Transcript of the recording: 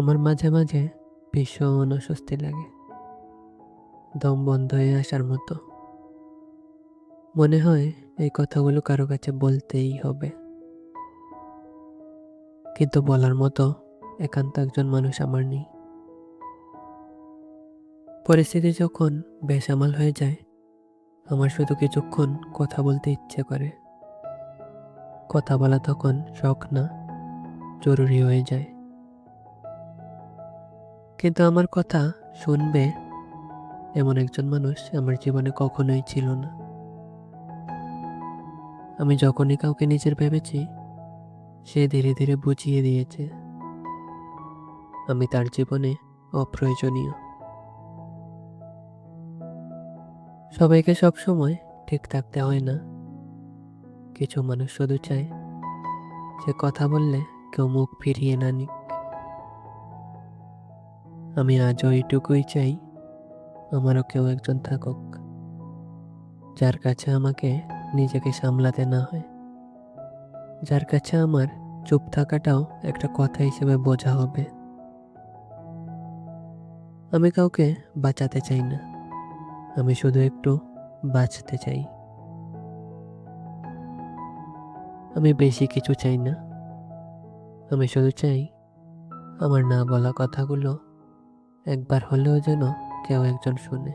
আমার মাঝে মাঝে ভীষণ অস্বস্তি লাগে, দম বন্ধ হয়ে আসার মতো। মনে হয় এই কথাগুলো কারো কাছে বলতেই হবে, কিন্তু বলার মতো একান্ত একজন মানুষ আমার নেই। পরিস্থিতি যখন বেসামাল হয়ে যায়, আমার শুধু কিছুক্ষণ কথা বলতে ইচ্ছে করে। কথা বলা তখন শখ না, জরুরি হয়ে যায়। কিন্তু আমার কথা শুনবে এমন একজন মানুষ আমার জীবনে কখনোই ছিল না। আমি যখনই কাউকে নিজের ভেবেছি, সে ধীরে ধীরে বুঝিয়ে দিয়েছে আমি তার জীবনে অপ্রয়োজনীয়। সবাইকে সব সময় ঠিক থাকতে হয় না। কিছু মানুষ শুধু চায় সে কথা বললে কেউ মুখ ফিরিয়ে না নিক। আমি আজও এইটুকুই চাই, আমারও কেউ একজন থাকুক, যার কাছে আমাকে নিজেকে সামলাতে না হয়, যার কাছে আমার চুপ থাকাটাও একটা কথা হিসেবে বোঝা হবে। আমি কাউকে বাঁচাতে চাই না, আমি শুধু একটু বাঁচতে চাই। আমি বেশি কিছু চাই না, আমি শুধু চাই আমার না বলা কথাগুলো একবার হলেও যেন কেউ একজন শুনে।